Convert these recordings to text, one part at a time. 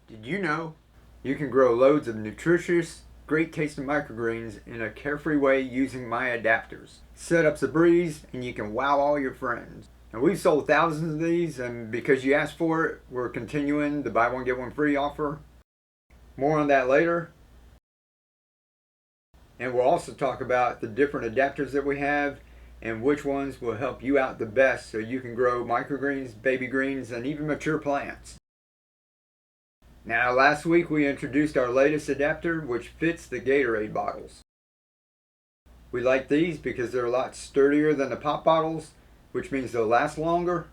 Did you know you can grow loads of nutritious, great tasting microgreens in a carefree way using my adapters? Setup's a breeze and you can wow all your friends. And we've sold thousands of these, and because you asked for it, we're continuing the buy one get one free offer. More on that later. And we'll also talk about the different adapters that we have and which ones will help you out the best so you can grow microgreens, baby greens, and even mature plants. Now, last week we introduced our latest adapter, which fits the Gatorade bottles. We like these because they're a lot sturdier than the pop bottles, which means they'll last longer.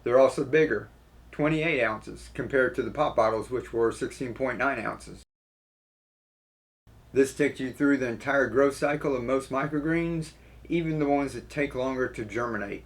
They're also bigger, 28 ounces, compared to the pop bottles, which were 16.9 ounces. This takes you through the entire growth cycle of most microgreens, even the ones that take longer to germinate.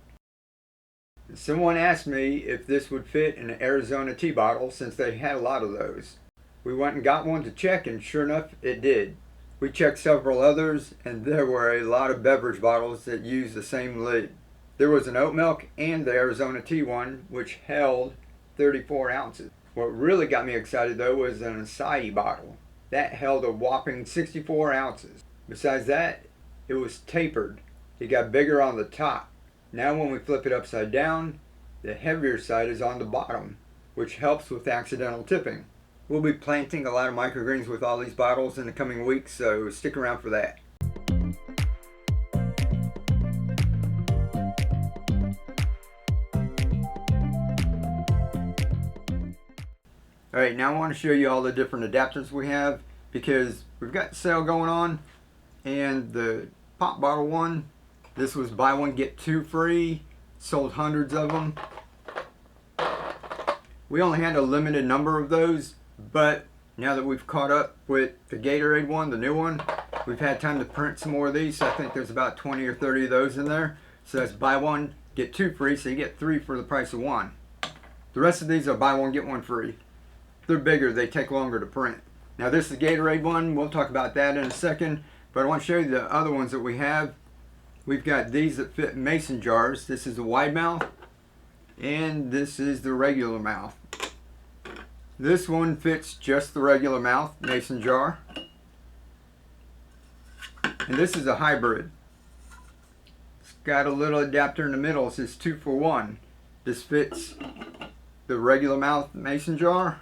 Someone asked me if this would fit in an Arizona tea bottle since they had a lot of those. We went and got one to check, and sure enough, it did. We checked several others, and there were a lot of beverage bottles that used the same lid. There was an oat milk and the Arizona tea one, which held 34 ounces. What really got me excited though was an acai bottle. That held a whopping 64 ounces. Besides that, it was tapered. It got bigger on the top. Now when we flip it upside down, the heavier side is on the bottom, which helps with accidental tipping. We'll be planting a lot of microgreens with all these bottles in the coming weeks, so stick around for that. Alright, now I want to show you all the different adapters we have because we've got the sale going on, and the pop bottle one, this was buy one get two free, sold hundreds of them. We only had a limited number of those, but now that we've caught up with the Gatorade one, the new one, we've had time to print some more of these, so I think there's about 20 or 30 of those in there. So that's buy one get two free, so you get three for the price of one. The rest of these are buy one get one free. They're bigger, they take longer to print. Now this is the Gatorade one, we'll talk about that in a second, but I want to show you the other ones that we have. We've got these that fit mason jars. This is the wide mouth, and this is the regular mouth. This one fits just the regular mouth mason jar, and this is a hybrid. It's got a little adapter in the middle. It says 2 for 1. This fits the regular mouth mason jar.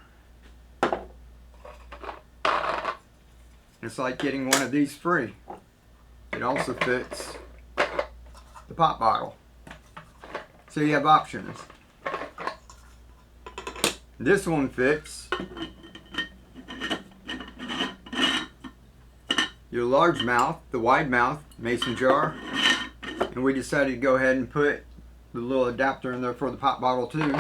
It's like getting one of these free. It also fits the pop bottle. So you have options. This one fits your large mouth, the wide mouth mason jar, and we decided to go ahead and put the little adapter in there for the pop bottle too,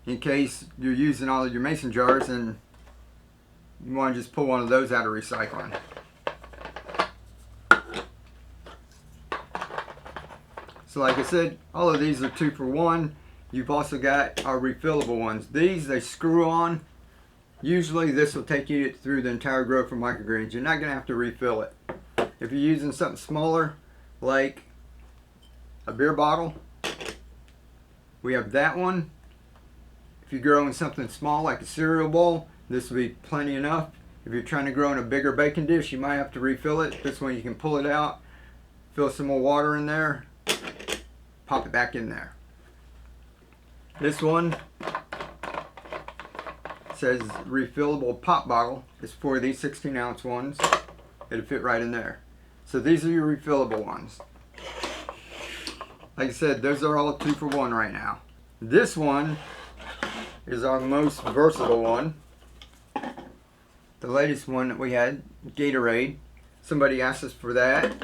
in case you're using all of your mason jars and you want to just pull one of those out of recycling. So like I said, all of these are 2 for 1. You've also got our refillable ones. These, they screw on. Usually this will take you through the entire grow for microgreens. You're not going to have to refill it. If you're using something smaller, like a beer bottle, we have that one. If you're growing something small like a cereal bowl, this will be plenty enough. If you're trying to grow in a bigger baking dish, you might have to refill it. This one you can pull it out, fill some more water in there, pop it back in there. This one says refillable pop bottle. It's for these 16 ounce ones. It'll fit right in there. So these are your refillable ones. Like I said, those are all 2 for 1 right now. This one is our most versatile one. The latest one that we had, Gatorade. Somebody asked us for that.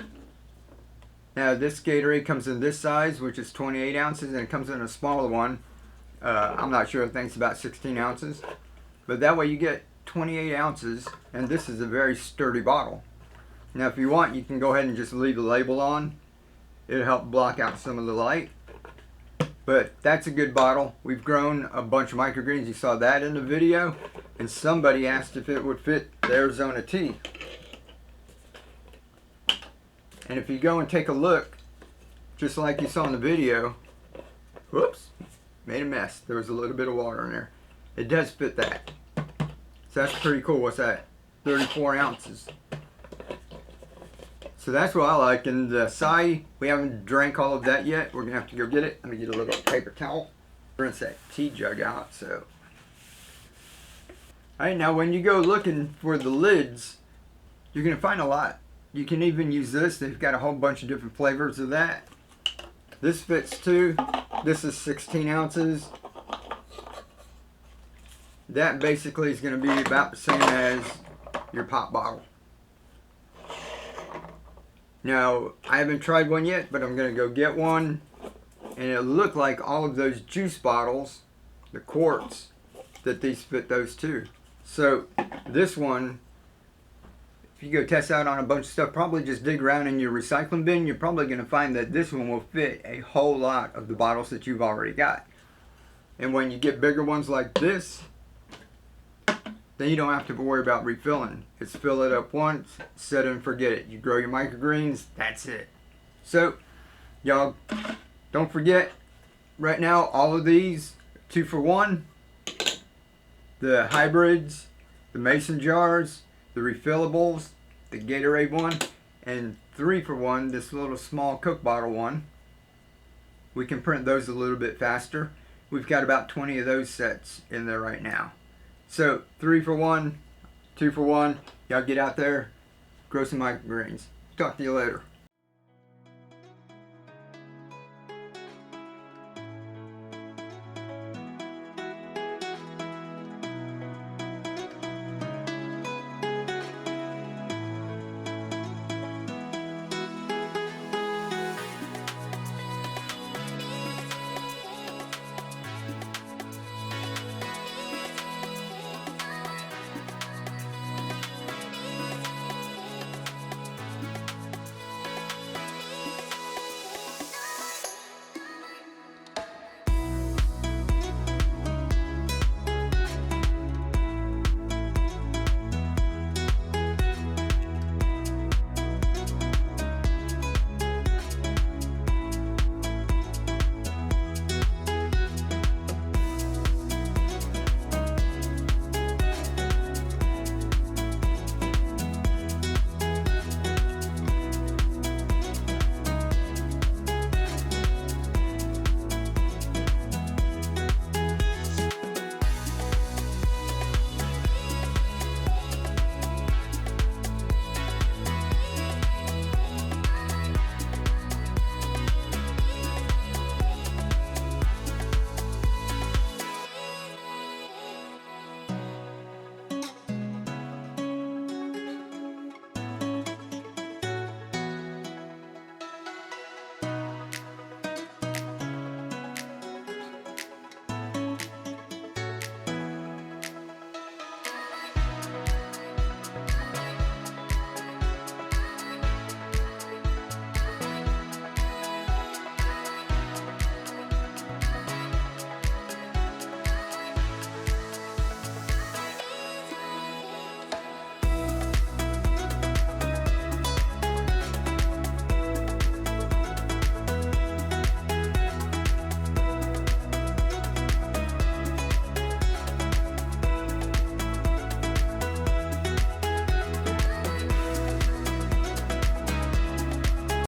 Now this Gatorade comes in this size, which is 28 ounces, and it comes in a smaller one. I'm not sure, I think it's about 16 ounces. But that way you get 28 ounces, and this is a very sturdy bottle. Now if you want, you can go ahead and just leave the label on. It'll help block out some of the light. But that's a good bottle. We've grown a bunch of microgreens. You saw that in the video. And somebody asked if it would fit the Arizona tea. And if you go and take a look, just like you saw in the video, whoops, made a mess. There was a little bit of water in there. it does fit that. So that's pretty cool. What's that? 34 ounces. So that's what I like. And the acai, we haven't drank all of that yet. We're going to have to go get it. Let me get a little paper towel. Rinse that tea jug out. So, alright, now when you go looking for the lids, you're going to find a lot. You can even use this. They've got a whole bunch of different flavors of that. This fits too. This is 16 ounces. That basically is going to be about the same as your pop bottle. Now, I haven't tried one yet, but I'm going to go get one. And it looked like all of those juice bottles, the quarts, that these fit those too. So, this one, if you go test out on a bunch of stuff, probably just dig around in your recycling bin, you're probably going to find that this one will fit a whole lot of the bottles that you've already got. And when you get bigger ones like this, then you don't have to worry about refilling. It's fill it up once, set it and forget it. You grow your microgreens, that's it. So, y'all, don't forget, right now, all of these, 2 for 1. The hybrids, the mason jars, the refillables, the Gatorade one, and 3 for 1, this little small Coke bottle one. We can print those a little bit faster. We've got about 20 of those sets in there right now. So 3 for 1, 2 for 1. Y'all get out there, grow some microgreens. Talk to you later.